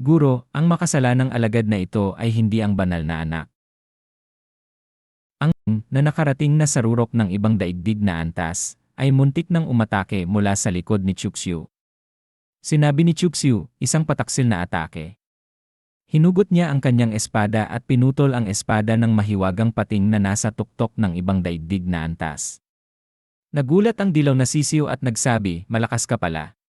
Guro, ang makasalanang alagad na ito ay hindi ang banal na anak. Ang na nakarating na sa rurok ng ibang daigdig na antas, ay muntik nang umatake mula sa likod ni Chuxu. Sinabi ni Chuxu, isang pataksil na atake. Hinugot niya ang kanyang espada at pinutol ang espada ng mahiwagang pating na nasa tuktok ng ibang daigdig na antas. Nagulat ang dilaw na sisiw at nagsabi, malakas ka pala.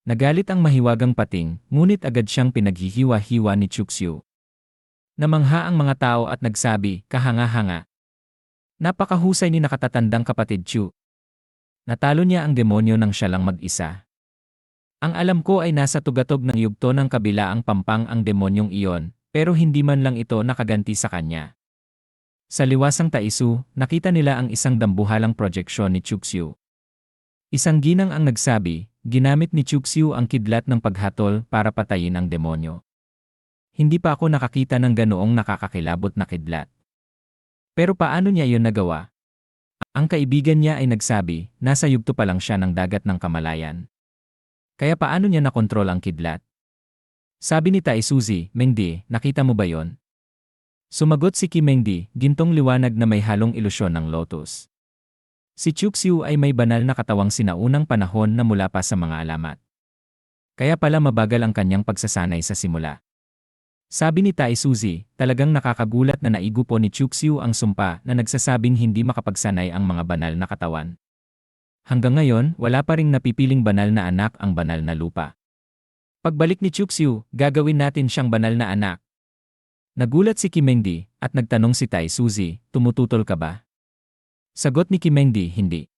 Nagalit ang mahiwagang pating, ngunit agad siyang pinaghihiwa-hiwa ni Chuxu. Namangha ang mga tao at nagsabi, kahanga-hanga. Napakahusay ni nakatatandang kapatid Chu. Natalo niya ang demonyo nang siya lang mag-isa. Ang alam ko ay nasa tugatog ng yugto ng kabilaang pampang ang demonyong iyon, pero hindi man lang ito nakaganti sa kanya. Sa liwasang Taisu, nakita nila ang isang dambuhalang projeksyon ni Chuxu. Isang ginang ang nagsabi, ginamit ni Chuxu ang kidlat ng paghatol para patayin ang demonyo. Hindi pa ako nakakita ng ganoong nakakakilabot na kidlat. Pero paano niya iyon nagawa? Ang kaibigan niya ay nagsabi, nasa yugto pa lang siya ng dagat ng kamalayan. Kaya paano niya nakontrol ang kidlat? Sabi ni Taisuzi, Mengdi, nakita mo ba yon? Sumagot si Kimengdi, gintong liwanag na may halong ilusyon ng lotus. Si Chuxu ay may banal na katawang sinaunang panahon na mula pa sa mga alamat. Kaya pala mabagal ang kanyang pagsasanay sa simula. Sabi ni Taisuzi, talagang nakakagulat na naigupo ni Chuxu ang sumpa na nagsasabing hindi makapagsanay ang mga banal na katawan. Hanggang ngayon, wala pa ring napipiling banal na anak ang banal na lupa. Pagbalik ni Chuxu, gagawin natin siyang banal na anak. Nagulat si Kimengdi, at nagtanong si Taisuzi, tumututol ka ba? Sagot ni Kimengdi, hindi.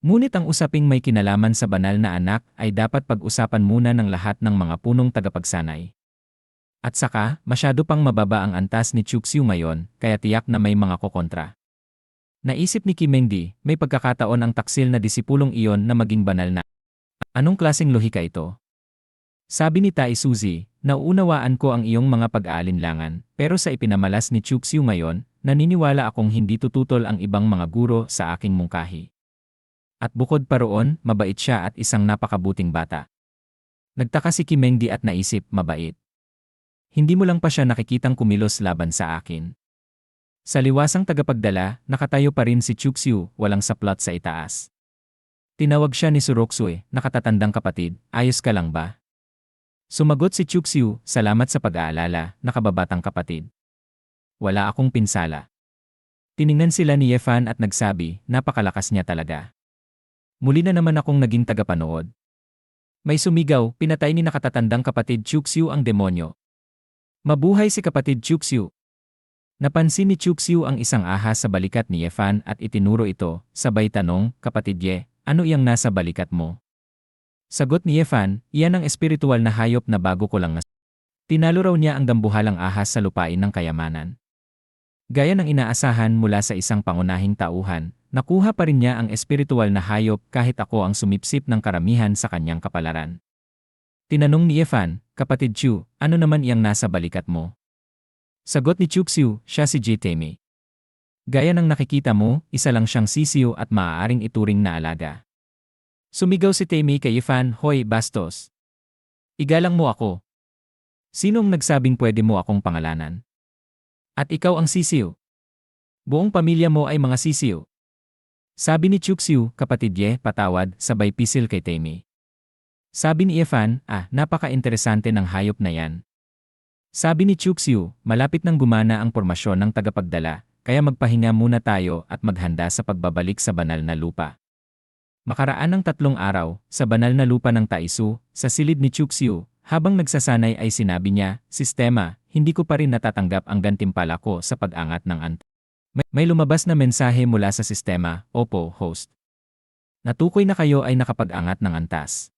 Ngunit ang usaping may kinalaman sa banal na anak ay dapat pag-usapan muna ng lahat ng mga punong tagapagsanay. At saka, masyado pang mababa ang antas ni Chuxu ngayon, kaya tiyak na may mga kokontra. Naisip ni Kimengdi, may pagkakataon ang taksil na disipulong iyon na maging banal na. Anong klaseng lohika ito? Sabi ni Taisuzi, nauunawaan ko ang iyong mga pag-aalinlangan, pero sa ipinamalas ni Chuxu ngayon, naniniwala akong hindi tututol ang ibang mga guro sa aking mungkahi. At bukod pa roon, mabait siya at isang napakabuting bata. Nagtaka si Kimengdi at naisip, mabait. Hindi mo lang pa siya nakikitang kumilos laban sa akin. Sa liwasang tagapagdala, nakatayo pa rin si Chuxu, walang saplot sa itaas. Tinawag siya ni Suroksue, nakatatandang kapatid, ayos ka lang ba? Sumagot si Chuxu, salamat sa pag-aalala, nakababatang kapatid. Wala akong pinsala. Tiningnan sila ni Yefan at nagsabi, napakalakas niya talaga. Muli na naman akong naging tagapanood. May sumigaw, pinatay ni nakatatandang kapatid Chuxu ang demonyo. Mabuhay si kapatid Chuxu. Napansin ni Chuxu ang isang ahas sa balikat ni Yefan at itinuro ito, sabay tanong, kapatid Ye, ano iyang nasa balikat mo? Sagot ni Yefan, iyan ang espiritual na hayop na bago ko lang nas. Tinalo raw niya ang dambuhalang ahas sa lupain ng kayamanan. Gaya ng inaasahan mula sa isang pangunahing tauhan, nakuha pa rin niya ang espiritual na hayop kahit ako ang sumipsip ng karamihan sa kanyang kapalaran. Tinanong ni Yefan, kapatid Chu, ano naman iyang nasa balikat mo? Sagot ni Chuxu, siya si Jitemi. Gaya ng nakikita mo, isa lang siyang sisiyo at maaaring ituring na alaga. Sumigaw si Temi kay Yefan, hoy bastos. Igalang mo ako. Sinong nagsabing pwede mo akong pangalanan? At ikaw ang sisiyo. Buong pamilya mo ay mga sisiyo. Sabi ni Chuxu, kapatid Ye, patawad, sabay pisil kay Temi. Sabi ni Yefan, napaka-interesante ng hayop na yan. Sabi ni Chuxu, malapit nang gumana ang pormasyon ng tagapagdala, kaya magpahinga muna tayo at maghanda sa pagbabalik sa banal na lupa. Makaraan ng 3 araw, sa banal na lupa ng Taisu, sa silid ni Chuxu, habang nagsasanay ay sinabi niya, sistema, hindi ko pa rin natatanggap ang gantimpala ko sa pag-angat ng ant. May lumabas na mensahe mula sa sistema, opo, host. Natukoy na kayo ay nakapag-angat ng antas.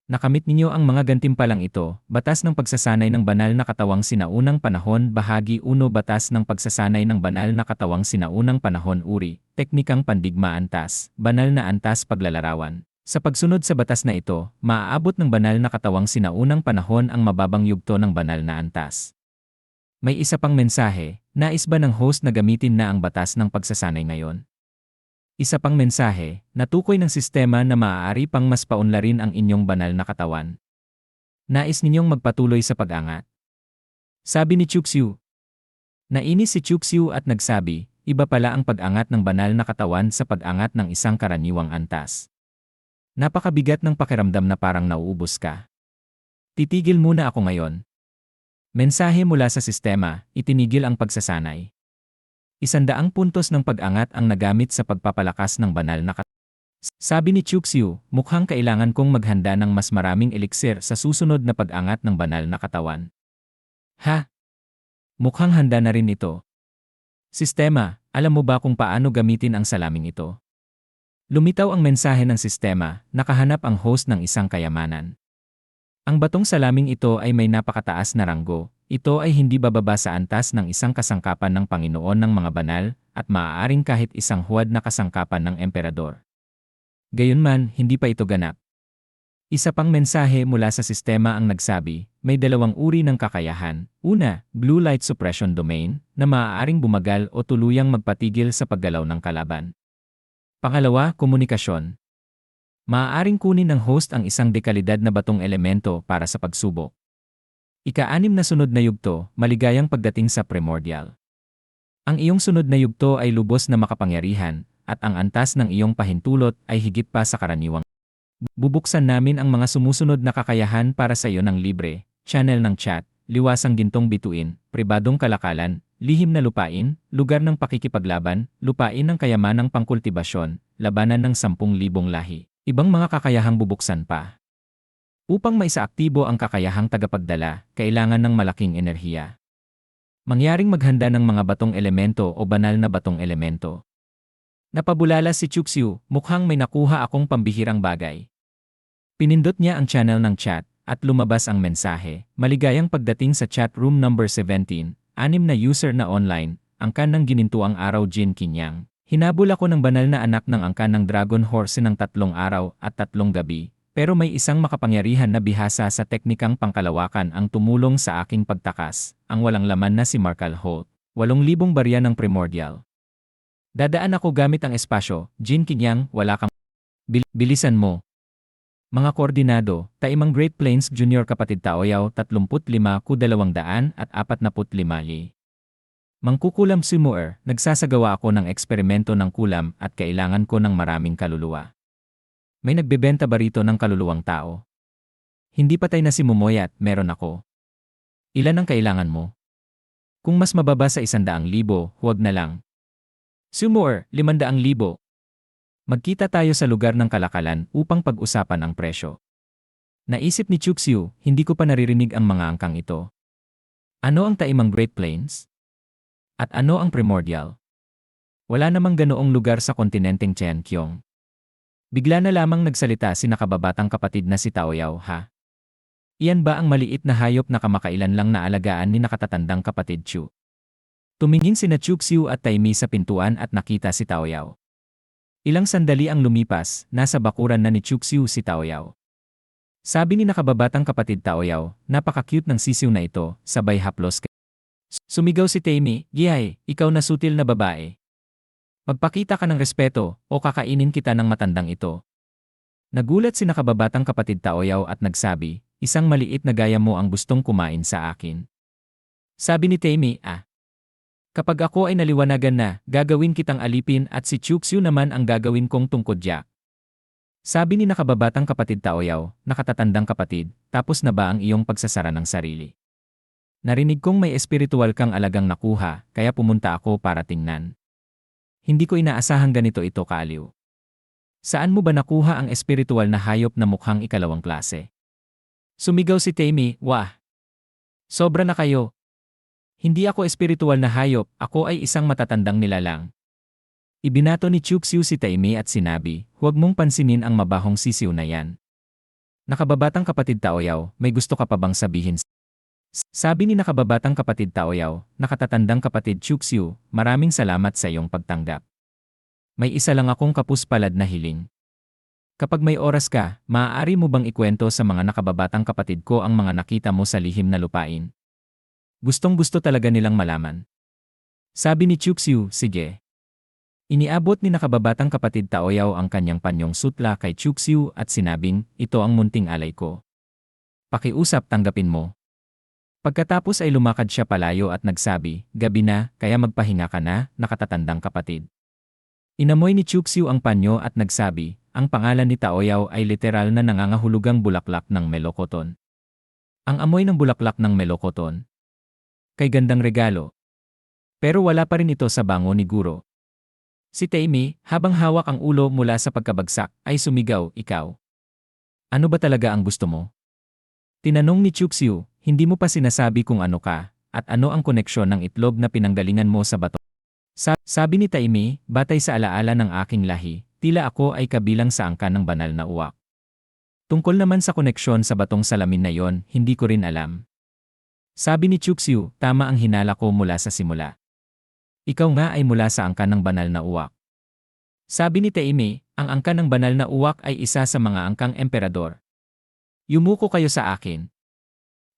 Nakamit ninyo ang mga gantimpalang ito, Batas ng Pagsasanay ng Banal na Katawang Sinaunang Panahon Bahagi 1 Batas ng Pagsasanay ng Banal na Katawang Sinaunang Panahon Uri, Teknikang Pandigma Antas, Banal na Antas Paglalarawan. Sa pagsunod sa batas na ito, maaabot ng banal na katawang sinaunang panahon ang mababang yugto ng banal na antas. May isa pang mensahe, nais ba ng host na gamitin na ang batas ng pagsasanay ngayon? Isa pang mensahe, natukoy ng sistema na maaari pang mas paunlarin ang inyong banal na katawan. Nais ninyong magpatuloy sa pag-angat. Sabi ni Chuxiu. Nainis si Chuxiu at nagsabi, iba pala ang pag-angat ng banal na katawan sa pag-angat ng isang karaniwang antas. Napakabigat ng pakiramdam na parang nauubos ka. Titigil muna ako ngayon. Mensahe mula sa sistema, itinigil ang pagsasanay. 100 puntos ng pag-angat ang nagamit sa pagpapalakas ng banal na katawan. Sabi ni Chuxiu, mukhang kailangan kong maghanda ng mas maraming elixir sa susunod na pag-angat ng banal na katawan. Ha? Mukhang handa na rin ito. Sistema, alam mo ba kung paano gamitin ang salaming ito? Lumitaw ang mensahe ng sistema, nakahanap ang host ng isang kayamanan. Ang batong salaming ito ay may napakataas na ranggo. Ito ay hindi bababa sa antas ng isang kasangkapan ng Panginoon ng mga banal at maaaring kahit isang huwad na kasangkapan ng emperador. Gayunman, hindi pa ito ganap. Isa pang mensahe mula sa sistema ang nagsabi, may dalawang uri ng kakayahan. Una, blue light suppression domain, na maaaring bumagal o tuluyang magpatigil sa paggalaw ng kalaban. Pangalawa, komunikasyon. Maaaring kunin ng host ang isang dekalidad na batong elemento para sa pagsubok. Ika-6 na sunod na yugto, maligayang pagdating sa primordial. Ang iyong sunod na yugto ay lubos na makapangyarihan, at ang antas ng iyong pahintulot ay higit pa sa karaniwang. Bubuksan namin ang mga sumusunod na kakayahan para sa iyo ng libre, channel ng chat, liwasang gintong bituin, pribadong kalakalan, lihim na lupain, lugar ng pakikipaglaban, lupain ng kayamanang pangkultibasyon, labanan ng 10,000 lahi. Ibang mga kakayahang bubuksan pa. Upang maisaaktibo ang kakayahang tagapagdala, kailangan ng malaking enerhiya. Mangyaring maghanda ng mga batong elemento o banal na batong elemento. Napabulala si Chuxiu, mukhang may nakuha akong pambihirang bagay. Pinindot niya ang channel ng chat, at lumabas ang mensahe, maligayang pagdating sa chat room number 17, 6 na user na online, angkan ng ginintuang araw Jin Kinyang. Hinabol ako ng banal na anak ng angkan ng Dragon Horse ng 3 araw at 3 gabi, pero may isang makapangyarihan na bihasa sa teknikang pangkalawakan ang tumulong sa aking pagtakas, ang walang laman na si Markal Holt, 8,000 barya ng primordial. Dadaan ako gamit ang espasyo, Jin Kinyang, wala kang bilisan mo. Mga koordinado, Taimang Great Plains Junior Kapatid Taoyaw 35 ku 245 li. Mangkukulam Simuer, nagsasagawa ako ng eksperimento ng kulam at kailangan ko ng maraming kaluluwa. May nagbebenta ba rito ng kaluluwang tao? Hindi patay na si Momoyat, meron ako. Ilan ang kailangan mo? Kung mas mababa sa 100,000, huwag na lang. Sumor, 500,000. Magkita tayo sa lugar ng kalakalan upang pag-usapan ang presyo. Naisip ni Chuxiu, hindi ko pa naririnig ang mga angkang ito. Ano ang Taimang Great Plains? At ano ang primordial? Wala namang ganoong lugar sa kontinenteng Cheonkyong. Bigla na lamang nagsalita si nakababatang kapatid na si Taoyaw, ha? Iyan ba ang maliit na hayop na kamakailan lang naalagaan ni nakatatandang kapatid Chu? Tumingin sina Chuxiu at Taimi sa pintuan at nakita si Taoyaw. Ilang sandali ang lumipas, nasa bakuran na ni Chuxiu si Taoyaw. Sabi ni nakababatang kapatid Taoyaw, napaka-cute ng sisiw na ito, sabay haplos ka. Sumigaw si Taimi, Gihai, ikaw na sutil na babae. Magpakita ka ng respeto, o kakainin kita ng matandang ito. Nagulat si nakababatang kapatid Taoyaw at nagsabi, isang maliit na gaya mo ang gustong kumain sa akin. Sabi ni Taimi, kapag ako ay naliwanagan na, gagawin kitang alipin at si Chuxiu naman ang gagawin kong tungkodyak. Sabi ni nakababatang kapatid Taoyaw, nakatatandang kapatid, tapos na ba ang iyong pagsasara ng sarili? Narinig kong may espiritual kang alagang nakuha, kaya pumunta ako para tingnan. Hindi ko inaasahang ganito ito kaaliw. Saan mo ba nakuha ang espiritual na hayop na mukhang ikalawang klase? Sumigaw si Taimi, wah! Sobra na kayo! Hindi ako espiritual na hayop, ako ay isang matatandang nilalang. Ibinato ni Chuxiu si Taimi at sinabi, huwag mong pansinin ang mabahong sisiw na yan. Nakababatang kapatid Taoyaw, may gusto ka pa bang sabihin? Sabi ni nakababatang kapatid Taoyaw, nakatatandang kapatid Chuxiu, maraming salamat sa iyong pagtanggap. May isa lang akong kapuspalad na hiling. Kapag may oras ka, maaari mo bang ikwento sa mga nakababatang kapatid ko ang mga nakita mo sa lihim na lupain? Gustong-gusto talaga nilang malaman. Sabi ni Chuxiu, sige. Iniabot ni nakababatang kapatid Taoyaw ang kanyang panyong sutla kay Chuxiu at sinabing, ito ang munting alay ko. Pakiusap tanggapin mo. Pagkatapos ay lumakad siya palayo at nagsabi, gabi na, kaya magpahinga ka na, nakatatandang kapatid. Inamoy ni Chuxiu ang panyo at nagsabi, ang pangalan ni Taoyao ay literal na nangangahulugang bulaklak ng melokoton. Ang amoy ng bulaklak ng melokoton. Kay gandang regalo. Pero wala pa rin ito sa bango ni Guro. Si Taimi, habang hawak ang ulo mula sa pagkabagsak, ay sumigaw, ikaw. Ano ba talaga ang gusto mo? Tinanong ni Chuxiu, hindi mo pa sinasabi kung ano ka, at ano ang koneksyon ng itlog na pinanggalingan mo sa bato. Sabi ni Taimi, batay sa alaala ng aking lahi, tila ako ay kabilang sa angkan ng banal na uwak. Tungkol naman sa koneksyon sa batong salamin na yon, hindi ko rin alam. Sabi ni Chuxiu, tama ang hinala ko mula sa simula. Ikaw nga ay mula sa angkan ng banal na uwak. Sabi ni Taimi, ang angkan ng banal na uwak ay isa sa mga angkang emperador. Yumuko kayo sa akin.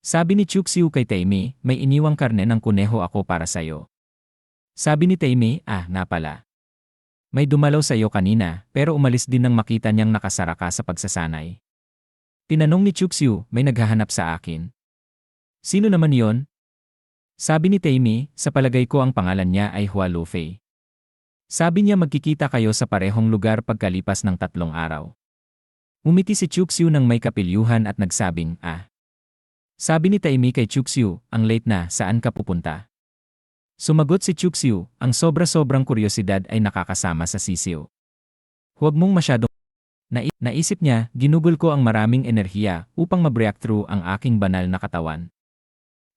Sabi ni Chuxiu kay Taimi, may iniwang karne ng kuneho ako para sayo. Sabi ni Taimi, na pala. May dumalaw sayo kanina, pero umalis din nang makita niyang nakasara ka sa pagsasanay. Tinanong ni Chuxiu, may naghahanap sa akin. Sino naman yon? Sabi ni Taimi, sa palagay ko ang pangalan niya ay Hua Lufei. Sabi niya magkikita kayo sa parehong lugar pagkalipas ng 3 araw. Umiti si Chuxiu nang may kapilyuhan at nagsabing, Sabi ni Taimi kay Chuxiu, ang late na, saan ka pupunta? Sumagot si Chuxiu, ang sobra-sobrang kuryosidad ay nakakasama sa sisiw. Huwag mong masyadong. Naisip niya, ginugol ko ang maraming enerhiya upang ma-breakthrough ang aking banal na katawan.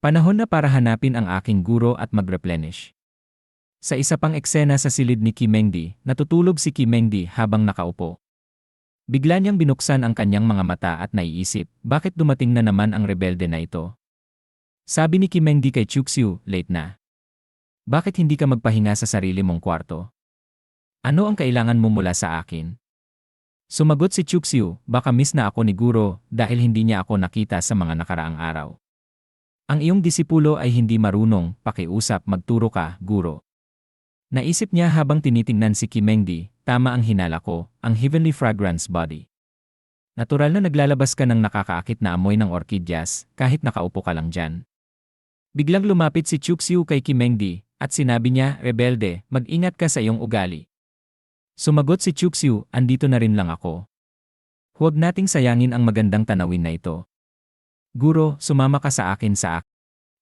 Panahon na para hanapin ang aking guro at mag-replenish. Sa isa pang eksena sa silid ni Kimengdi, natutulog si Kimengdi habang nakaupo. Bigla niyang binuksan ang kanyang mga mata at naiisip, bakit dumating na naman ang rebelde na ito? Sabi ni Kimengdi kay Chuxiu, late na. Bakit hindi ka magpahinga sa sarili mong kwarto? Ano ang kailangan mo mula sa akin? Sumagot si Chuxiu, baka miss na ako ni Guro dahil hindi niya ako nakita sa mga nakaraang araw. Ang iyong disipulo ay hindi marunong, pakiusap, magturo ka, Guro. Naisip niya habang tinitingnan si Kimengdi, tama ang hinala ko, ang heavenly fragrance body. Natural na naglalabas ka ng nakakaakit na amoy ng orkidyas kahit nakaupo ka lang dyan. Biglang lumapit si Chuxiu kay Kimengdi at sinabi niya, rebelde, mag-ingat ka sa iyong ugali. Sumagot si Chuxiu, andito na rin lang ako. Huwag nating sayangin ang magandang tanawin na ito. Guro, sumama ka sa akin sa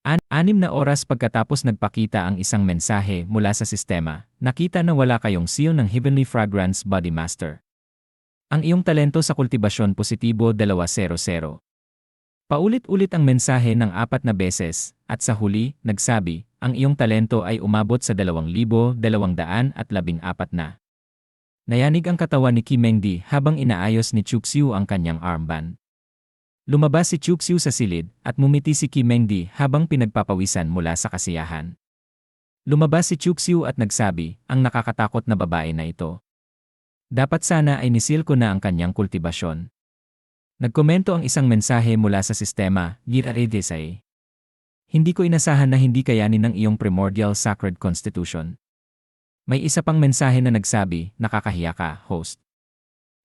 6 na oras pagkatapos nagpakita ang isang mensahe mula sa sistema, nakita na wala kayong seal ng Heavenly Fragrance Body Master. Ang iyong talento sa kultibasyon positibo 200. Paulit-ulit ang mensahe ng 4 na beses, at sa huli, nagsabi, ang iyong talento ay umabot sa 2,214 na. Nayanig ang katawan ni Kimengdi habang inaayos ni Chuxiu ang kanyang armband. Lumabas si Chuxiu sa silid at mumiti si Kimengdi habang pinagpapawisan mula sa kasiyahan. Lumabas si Chuxiu at nagsabi, ang nakakatakot na babae na ito. Dapat sana ay nisil ko na ang kanyang kultibasyon. Nagkomento ang isang mensahe mula sa sistema, Giraredesai. Hindi ko inasahan na hindi kayanin ng iyong primordial sacred constitution. May isa pang mensahe na nagsabi, nakakahiya ka, host.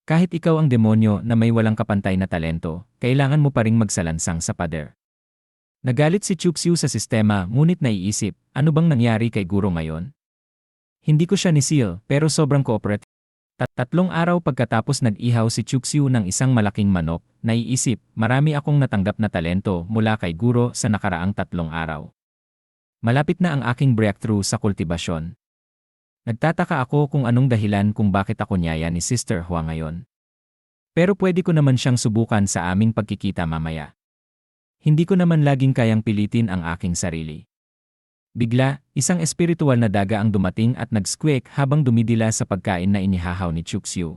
Kahit ikaw ang demonyo na may walang kapantay na talento, kailangan mo pa ring magsalansang sa pader. Nagalit si Chuxiu sa sistema ngunit naiisip, ano bang nangyari kay Guro ngayon? Hindi ko siya nisil pero sobrang cooperative. 3 araw pagkatapos nag-ihaw si Chuxiu ng isang malaking manok, naiisip, marami akong natanggap na talento mula kay Guro sa nakaraang 3 araw. Malapit na ang aking breakthrough sa kultibasyon. Nagtataka ako kung anong dahilan kung bakit ako niyaya ni Sister Hua ngayon. Pero pwede ko naman siyang subukan sa aming pagkikita mamaya. Hindi ko naman laging kayang pilitin ang aking sarili. Bigla, isang espiritual na daga ang dumating at nag-squeak habang dumidila sa pagkain na inihahaw ni Chuxiu.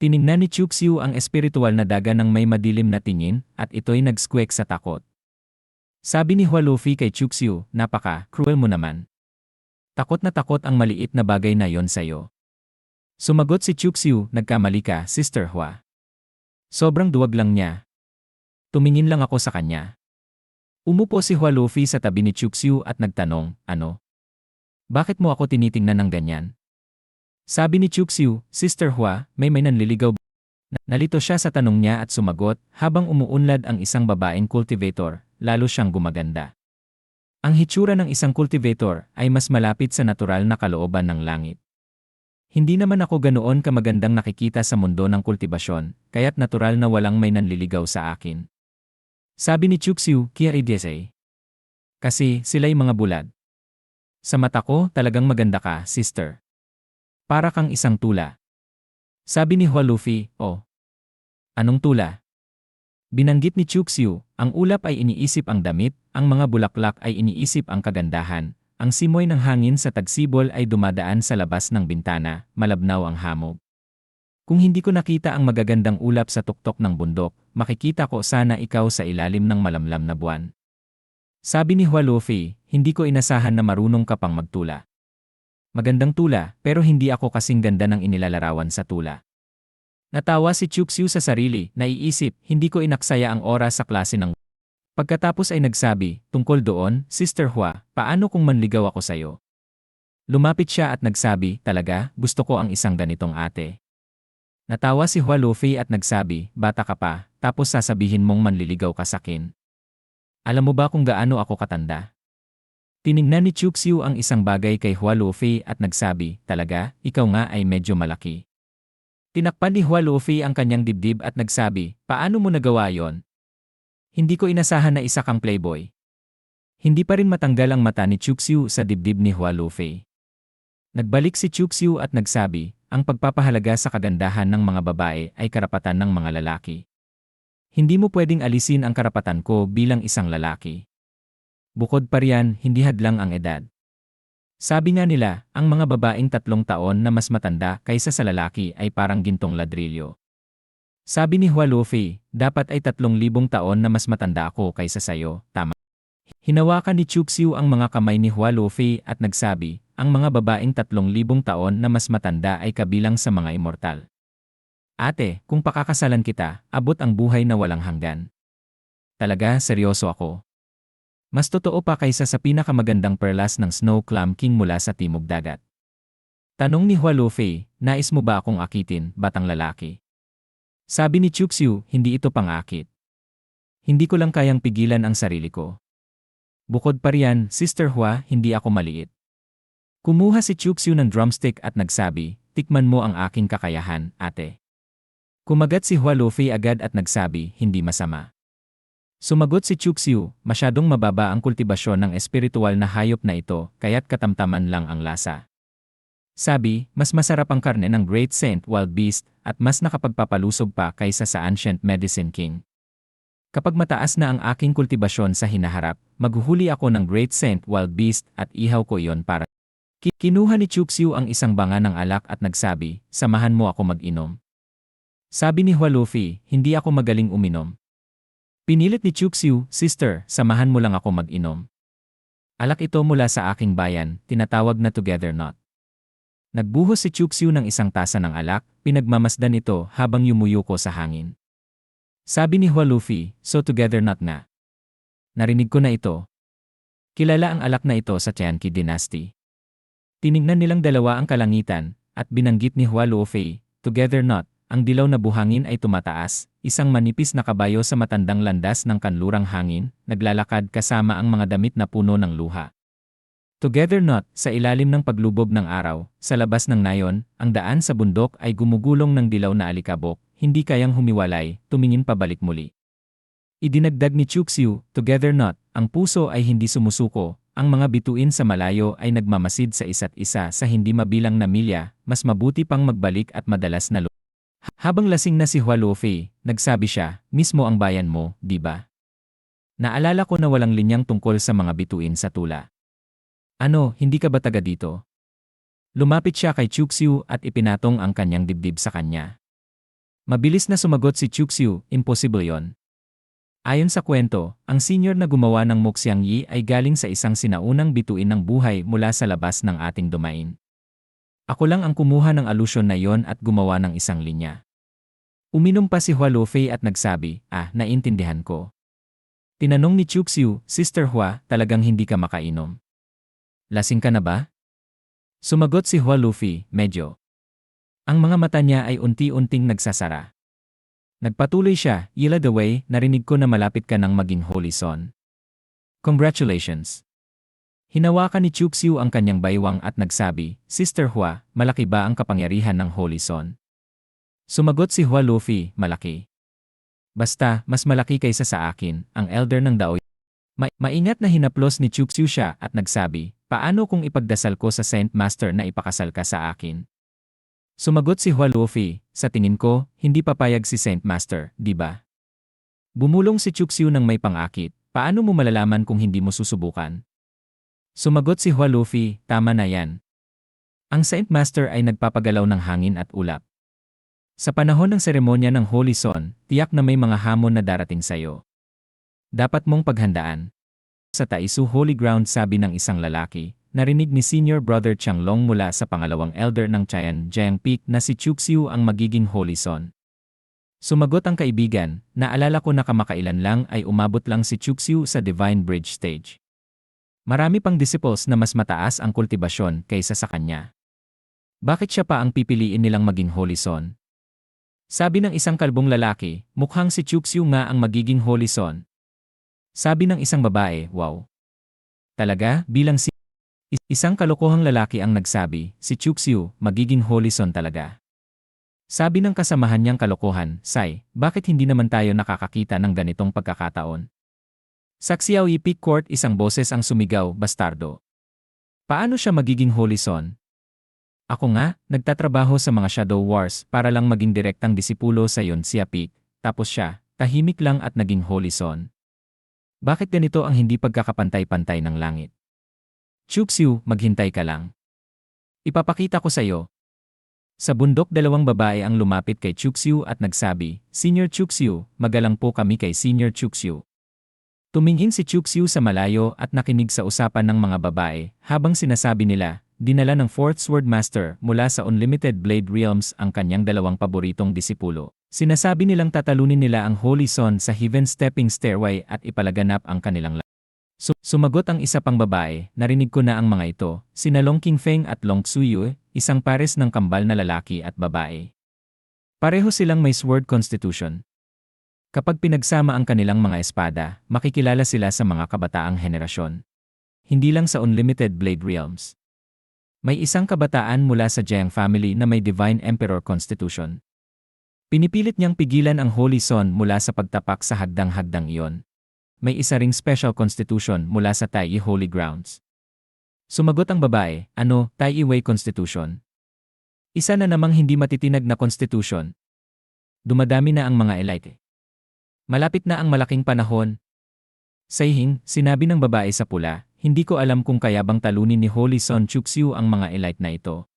Tiningnan ni Chuxiu ang espiritual na daga ng may madilim na tingin at ito'y nag-squeak sa takot. Sabi ni Hua Luffy kay Chuxiu, napaka-cruel mo naman. Takot na takot ang maliit na bagay na yon sa'yo. Sumagot si Chuxiu, nagkamali ka, Sister Hua. Sobrang duwag lang niya. Tumingin lang ako sa kanya. Umupo si Hua Luffy sa tabi ni Chuxiu at nagtanong, ano? Bakit mo ako tinitingnan ng ganyan? Sabi ni Chuxiu, Sister Hua, may nanliligaw. Nalito siya sa tanong niya at sumagot, habang umuunlad ang isang babaeng cultivator, lalo siyang gumaganda. Ang hitsura ng isang cultivator ay mas malapit sa natural na kalooban ng langit. Hindi naman ako ganoon kamagandang nakikita sa mundo ng kultibasyon, kaya't natural na walang may nanliligaw sa akin. Sabi ni Chuxiu, Kiaridese. Kasi sila'y mga bulad. Sa mata ko, talagang maganda ka, sister. Para kang isang tula. Sabi ni Hua Luffy, oh. Anong tula? Binanggit ni Chuxiu, ang ulap ay iniisip ang damit, ang mga bulaklak ay iniisip ang kagandahan, ang simoy ng hangin sa tagsibol ay dumadaan sa labas ng bintana, malabnaw ang hamog. Kung hindi ko nakita ang magagandang ulap sa tuktok ng bundok, makikita ko sana ikaw sa ilalim ng malamlam na buwan. Sabi ni Hua Luffy, hindi ko inasahan na marunong ka pang magtula. Magandang tula, pero hindi ako kasing ganda ng inilalarawan sa tula. Natawa si Chuxiu sa sarili, naiisip, hindi ko inaksaya ang oras sa klase ng. Pagkatapos ay nagsabi, tungkol doon, Sister Hua, paano kung manligaw ako sa'yo? Lumapit siya at nagsabi, talaga, gusto ko ang isang ganitong ate. Natawa si Hua Luffy at nagsabi, bata ka pa, tapos sasabihin mong manliligaw ka sakin. Alam mo ba kung gaano ako katanda? Tinignan ni Chuxiu ang isang bagay kay Hua Luffy at nagsabi, talaga, ikaw nga ay medyo malaki. Tinakpan ni Hua Luffy ang kanyang dibdib at nagsabi, paano mo nagawa yon? Hindi ko inasahan na isa kang playboy. Hindi pa rin matanggal ang mata ni Chuxiu sa dibdib ni Hua Luffy. Nagbalik si Chuxiu at nagsabi, ang pagpapahalaga sa kagandahan ng mga babae ay karapatan ng mga lalaki. Hindi mo pwedeng alisin ang karapatan ko bilang isang lalaki. Bukod pa riyan, hindi hadlang ang edad. Sabi nga nila, ang mga babaeng 3 taon na mas matanda kaysa sa lalaki ay parang gintong ladrilyo. Sabi ni Hua Luffy, dapat ay 3,000 taon na mas matanda ako kaysa sayo, tama. Hinawakan ni Chuxiu ang mga kamay ni Hua Luffy at nagsabi, ang mga babaeng 3,000 taon na mas matanda ay kabilang sa mga immortal. Ate, kung pakakasalan kita, abot ang buhay na walang hanggan. Talaga, seryoso ako. Mas totoo pa kaysa sa pinakamagandang perlas ng Snow Clam King mula sa Timog Dagat. Tanong ni Hua Luffy, nais mo ba akong akitin, batang lalaki? Sabi ni Chuxiu, hindi ito pang-akit. Hindi ko lang kayang pigilan ang sarili ko. Bukod pa riyan, Sister Hua, hindi ako maliit. Kumuha si Chuxiu ng drumstick at nagsabi, tikman mo ang aking kakayahan, ate. Kumagat si Hua Luffy agad at nagsabi, hindi masama. Sumagot si Chuxiu, masyadong mababa ang kultibasyon ng espiritual na hayop na ito, kaya't katamtaman lang ang lasa. Sabi, mas masarap ang karne ng Great Saint Wild Beast at mas nakapagpapalusog pa kaysa sa Ancient Medicine King. Kapag mataas na ang aking kultibasyon sa hinaharap, maghuhuli ako ng Great Saint Wild Beast at ihaw ko iyon para. Kinuha ni Chuxiu ang isang banga ng alak at nagsabi, samahan mo ako mag-inom. Sabi ni Hua Luffy, hindi ako magaling uminom. Pinilit ni Chuxiu, sister, samahan mo lang ako mag-inom. Alak ito mula sa aking bayan, tinatawag na Together Not. Nagbuhos si Chuxiu ng isang tasa ng alak, pinagmamasdan ito habang yumuyuko sa hangin. Sabi ni Hua Luffy, so Together Not na. Narinig ko na ito. Kilala ang alak na ito sa Tianqi Dynasty. Tinignan nilang dalawa ang kalangitan, at binanggit ni Hua Luffy, Together Not, ang dilaw na buhangin ay tumataas, isang manipis na kabayo sa matandang landas ng kanlurang hangin, naglalakad kasama ang mga damit na puno ng luha. Together Not, sa ilalim ng paglubob ng araw, sa labas ng nayon, ang daan sa bundok ay gumugulong ng dilaw na alikabok, hindi kayang humiwalay, tumingin pabalik muli. Idinagdag ni Chuxiu, Together Not, ang puso ay hindi sumusuko, ang mga bituin sa malayo ay nagmamasid sa isa't isa sa hindi mabilang na milya, mas mabuti pang magbalik at madalas na Habang lasing na si Hua Luffy, nagsabi siya, mismo ang bayan mo, di ba? Naalala ko na walang linyang tungkol sa mga bituin sa tula. Ano, hindi ka ba taga dito? Lumapit siya kay Chuxiu at ipinatong ang kanyang dibdib sa kanya. Mabilis na sumagot si Chuxiu, imposible yon. Ayon sa kwento, ang senior na gumawa ng Moxiang Yi ay galing sa isang sinaunang bituin ng buhay mula sa labas ng ating domain. Ako lang ang kumuha ng alusyon na yon at gumawa ng isang linya. Uminom pa si Hua Luffy at nagsabi, naintindihan ko. Tinanong ni Chuxiu, Sister Hua, talagang hindi ka makainom. Lasing ka na ba? Sumagot si Hua Luffy, medyo. Ang mga mata niya ay unti-unting nagsasara. Nagpatuloy siya, "Yila the way, narinig ko na malapit ka ng maging Holy Son. Congratulations." Hinawakan ni Chuxiu ang kanyang baywang at nagsabi, "Sister Hua, malaki ba ang kapangyarihan ng Holy Son?" Sumagot si Hua Luffy, "Malaki. Basta, mas malaki kaysa sa akin," ang elder ng Dao. Maingat na hinaplos ni Chuxiu siya at nagsabi, "Paano kung ipagdasal ko sa Saint Master na ipakasal ka sa akin?" Sumagot si Hua Luffy, "Sa tingin ko, hindi papayag si Saint Master, di ba?" Bumulong si Chuxiu ng may pangakit, "Paano mo malalaman kung hindi mo susubukan?" Sumagot si Hua Luffy, "Tama na yan. Ang Saint Master ay nagpapagalaw ng hangin at ulap. Sa panahon ng seremonya ng Holy Son, tiyak na may mga hamon na darating sa'yo. Dapat mong paghandaan." Sa Taisu Holy Ground, sabi ng isang lalaki, narinig ni Senior Brother Changlong mula sa pangalawang elder ng Jiang Peak na si Chuxiu ang magiging Holy Son. Sumagot ang kaibigan, "Naalala ko na kamakailan lang ay umabot lang si Chuxiu sa Divine Bridge Stage. Marami pang disciples na mas mataas ang kultibasyon kaysa sa kanya. Bakit siya pa ang pipiliin nilang maging Holy Son?" Sabi ng isang kalbong lalaki, "Mukhang si Chuxiu nga ang magiging Holy Son." Sabi ng isang babae, "Wow. Talaga, bilang si..." Isang kalokohang lalaki ang nagsabi, "Si Chuxiu, magiging Holy Son talaga." Sabi ng kasamahan niyang kalokohan, "Sai, bakit hindi naman tayo nakakakita ng ganitong pagkakataon?" Sa Xiaoyi Peak Court, isang boses ang sumigaw, "Bastardo. Paano siya magiging Holy Son? Ako nga, nagtatrabaho sa mga Shadow Wars para lang maging direktang disipulo sa Yonsei Peak, tapos siya, tahimik lang at naging Holy Son. Bakit ganito ang hindi pagkakapantay-pantay ng langit? Chuxiu, maghintay ka lang. Ipapakita ko sa iyo." Sa bundok, dalawang babae ang lumapit kay Chuxiu at nagsabi, "Senior Chuxiu, magalang po kami kay Senior Chuxiu." Tumingin si Chuxiu sa malayo at nakinig sa usapan ng mga babae habang sinasabi nila, dinala ng Fourth Sword Master mula sa Unlimited Blade Realms ang kanyang dalawang paboritong disipulo. Sinasabi nilang tatalunin nila ang Holy Son sa Heaven Stepping Stairway at ipalaganap ang kanilang Sumagot ang isa pang babae, "Narinig ko na ang mga ito, sina Long Qingfeng at Long Xuyue, isang pares ng kambal na lalaki at babae. Pareho silang may sword constitution. Kapag pinagsama ang kanilang mga espada, makikilala sila sa mga kabataang henerasyon. Hindi lang sa Unlimited Blade Realms. May isang kabataan mula sa Jiang family na may Divine Emperor Constitution. Pinipilit niyang pigilan ang Holy Son mula sa pagtapak sa hagdang-hagdang iyon. May isa ring special constitution mula sa Taiyi Holy Grounds." Sumagot ang babae, "Ano, Taiyi Wei Constitution? Isa na namang hindi matitinag na constitution. Dumadami na ang mga elite. Malapit na ang malaking panahon." Saihing, sinabi ng babae sa pula, "Hindi ko alam kung kaya bang talunin ni Holy Son Chuxiu ang mga elite na ito."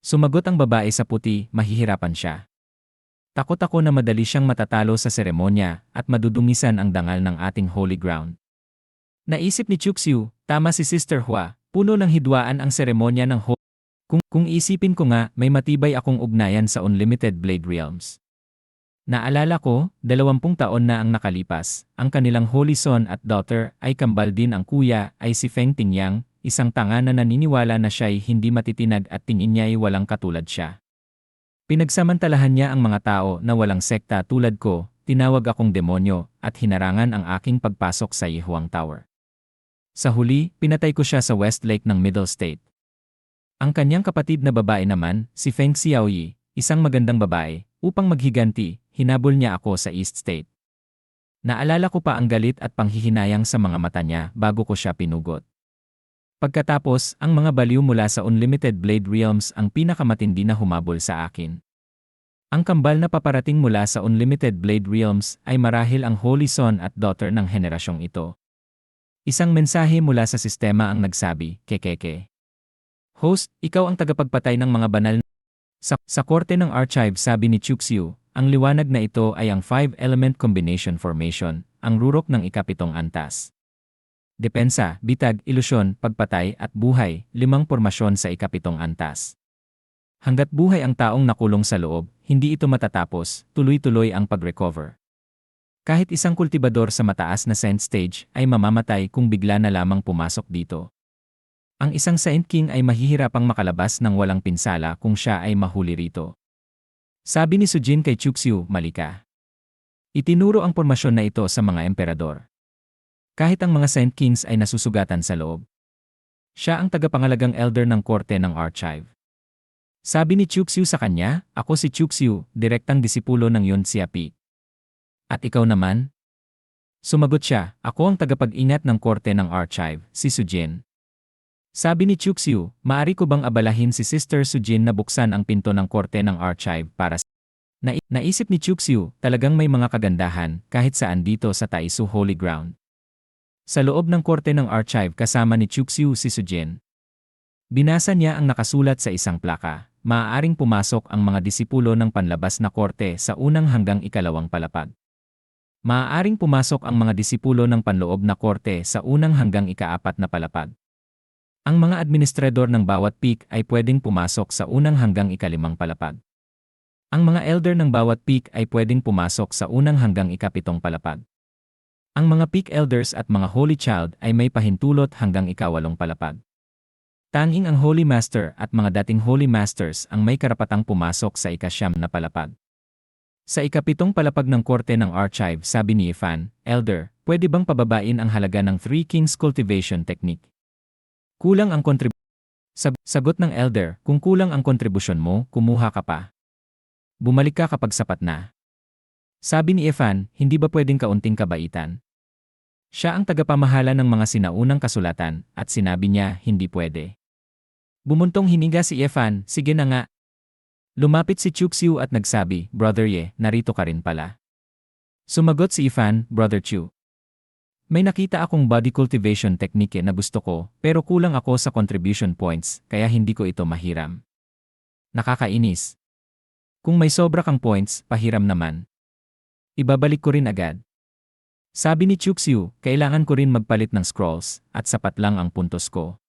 Sumagot ang babae sa puti, "Mahihirapan siya. Takot ako na madali siyang matatalo sa seremonya at madudumisan ang dangal ng ating holy ground." Naisip ni Chuxiu, tama si Sister Hua, puno ng hidwaan ang seremonya ng holy. Kung isipin ko nga, may matibay akong ugnayan sa Unlimited Blade Realms. Naalala ko, 20 taon na ang nakalipas, ang kanilang Holy Son at daughter ay kambal din, ang kuya ay si Feng Tingyang, isang tanga na naniniwala na siya'y hindi matitinag at tingin niya'y walang katulad siya. Pinagsamantalahan niya ang mga tao na walang sekta tulad ko, tinawag akong demonyo, at hinarangan ang aking pagpasok sa Yihuang Tower. Sa huli, pinatay ko siya sa West Lake ng Middle State. Ang kanyang kapatid na babae naman, si Feng Xiaoyi, isang magandang babae, upang maghiganti, hinabol niya ako sa East State. Naalala ko pa ang galit at panghihinayang sa mga mata niya bago ko siya pinugot. Pagkatapos, ang mga baliw mula sa Unlimited Blade Realms ang pinakamatindi na humabol sa akin. Ang kambal na paparating mula sa Unlimited Blade Realms ay marahil ang Holy Son at daughter ng henerasyong ito. Isang mensahe mula sa sistema ang nagsabi, "Kekeke. Host, ikaw ang tagapagpatay ng mga banal." Sa korte ng archive, sabi ni Chuxiu, ang liwanag na ito ay ang 5-element combination formation, ang rurok ng ikapitong antas. Depensa, bitag, ilusyon, pagpatay at buhay, 5 pormasyon sa ikapitong antas. Hanggat buhay ang taong nakulong sa loob, hindi ito matatapos, tuloy-tuloy ang pag-recover. Kahit isang kultibador sa mataas na Saint Stage ay mamamatay kung bigla na lamang pumasok dito. Ang isang Saint King ay mahihirapang makalabas ng walang pinsala kung siya ay mahuli rito. Sabi ni Sujin kay Chuxiu, "Mali ka. Itinuro ang pormasyon na ito sa mga emperador. Kahit ang mga Saint Kings ay nasusugatan sa loob. Siya ang tagapangalagang elder ng korte ng archive. Sabi ni Chuxiu sa kanya, "Ako si Chuxiu, direktang disipulo ng Yun Xiaopi. At ikaw naman?" Sumagot siya, "Ako ang tagapag-ingat ng korte ng archive, si Sujin." Sabi ni Chuxiu, "Maari ko bang abalahin si Sister Sujin na buksan ang pinto ng korte ng archive para sa..." Naisip ni Chuxiu, talagang may mga kagandahan kahit saan dito sa Taisu Holy Ground. Sa loob ng korte ng archive kasama ni Chuxiu si Sujin. Binasa niya ang nakasulat sa isang plaka, "Maaaring pumasok ang mga disipulo ng panlabas na korte sa unang hanggang ikalawang palapag. Maaaring pumasok ang mga disipulo ng panloob na korte sa unang hanggang ikaapat na palapag. Ang mga administrador ng bawat peak ay pwedeng pumasok sa unang hanggang ikalimang palapag. Ang mga elder ng bawat peak ay pwedeng pumasok sa unang hanggang ikapitong palapag. Ang mga peak elders at mga holy child ay may pahintulot hanggang ikawalong palapag. Tanging ang Holy Master at mga dating Holy Masters ang may karapatang pumasok sa ikasyam na palapag." Sa ikapitong palapag ng korte ng archive, sabi ni Ifan, "Elder, pwede bang pababain ang halaga ng Three Kings Cultivation Technique? Kulang ang Sagot ng elder, "Kung kulang ang kontribusyon mo, kumuha ka pa. Bumalik ka kapag sapat na." Sabi ni Ifan, "Hindi ba pwedeng kaunting kabaitan?" Siya ang tagapamahala ng mga sinaunang kasulatan, at sinabi niya, hindi pwede. Bumuntong hininga si Ifan, "Sige na nga." Lumapit si Chuxiu at nagsabi, "Brother Ye, narito ka rin pala." Sumagot si Ifan, "Brother Chu, may nakita akong body cultivation technique na gusto ko, pero kulang ako sa contribution points, kaya hindi ko ito mahiram." Nakakainis. Kung may sobra kang points, pahiram naman. Ibabalik ko rin agad. Sabi ni Chuxiu, "Kailangan ko rin magpalit ng scrolls, at sapat lang ang puntos ko.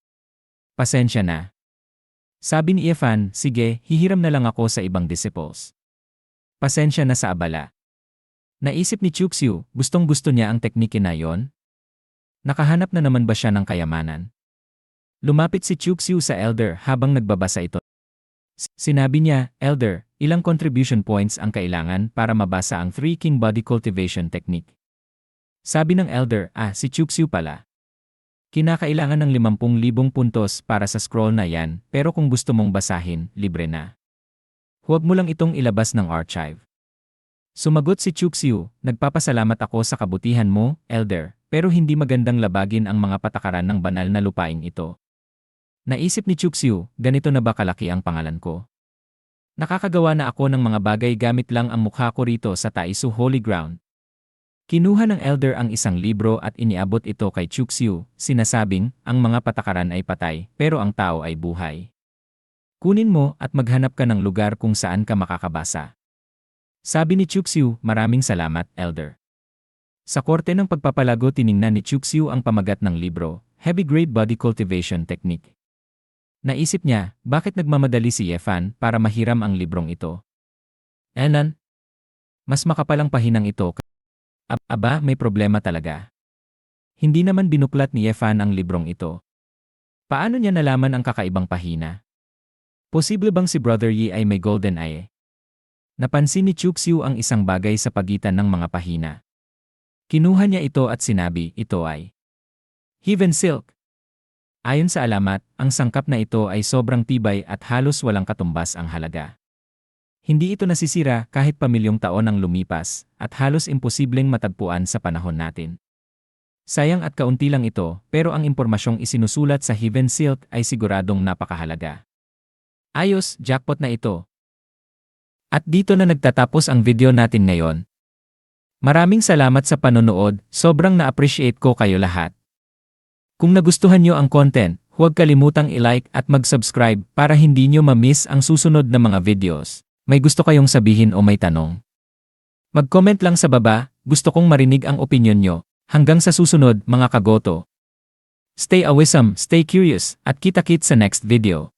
Pasensya na." Sabi ni Ifan, "Sige, hihiram na lang ako sa ibang disciples. Pasensya na sa abala." Naisip ni Chuxiu, gustong-gusto niya ang teknike na yon. Nakahanap na naman ba siya ng kayamanan? Lumapit si Chuxiu sa elder habang nagbabasa ito. Sinabi niya, "Elder, ilang contribution points ang kailangan para mabasa ang Three King Body Cultivation Technique?" Sabi ng elder, si Chuxiu pala. "Kinakailangan ng 50,000 puntos para sa scroll na yan, pero kung gusto mong basahin, libre na. Huwag mo lang itong ilabas ng archive." Sumagot si Chuxiu, "Nagpapasalamat ako sa kabutihan mo, elder, pero hindi magandang labagin ang mga patakaran ng banal na lupaing ito." Naisip ni Chuxiu, ganito na ba kalaki ang pangalan ko? Nakakagawa na ako ng mga bagay gamit lang ang mukha ko rito sa Taisu Holy Ground. Kinuha ng elder ang isang libro at iniabot ito kay Chuxiu, sinasabing, "Ang mga patakaran ay patay, pero ang tao ay buhay. Kunin mo at maghanap ka ng lugar kung saan ka makakabasa." Sabi ni Chuxiu, "Maraming salamat, elder." Sa korte ng pagpapalago, tiningnan ni Chuxiu ang pamagat ng libro, Heavy Grade Body Cultivation Technique. Naisip niya, bakit nagmamadali si Ifan para mahiram ang librong ito? Enan, mas makapalang pahinang ito. Aba, may problema talaga. Hindi naman binuklat ni Ifan ang librong ito. Paano niya nalaman ang kakaibang pahina? Posible bang si Brother Yi ay may golden eye? Napansin ni Chuxiu ang isang bagay sa pagitan ng mga pahina. Kinuha niya ito at sinabi, "Ito ay Heaven Silk." Ayon sa alamat, ang sangkap na ito ay sobrang tibay at halos walang katumbas ang halaga. Hindi ito nasisira kahit pamilyong taon ang lumipas, at halos imposibleng matagpuan sa panahon natin. Sayang at kaunti lang ito, pero ang impormasyong isinusulat sa Heaven Silk ay siguradong napakahalaga. Ayos, jackpot na ito. At dito na nagtatapos ang video natin ngayon. Maraming salamat sa panonood, sobrang na-appreciate ko kayo lahat. Kung nagustuhan nyo ang content, huwag kalimutang i-like at mag-subscribe para hindi nyo ma-miss ang susunod na mga videos. May gusto kayong sabihin o may tanong? Mag-comment lang sa baba, gusto kong marinig ang opinyon nyo. Hanggang sa susunod, mga kagoto. Stay awesome, stay curious, at kita-kits sa next video.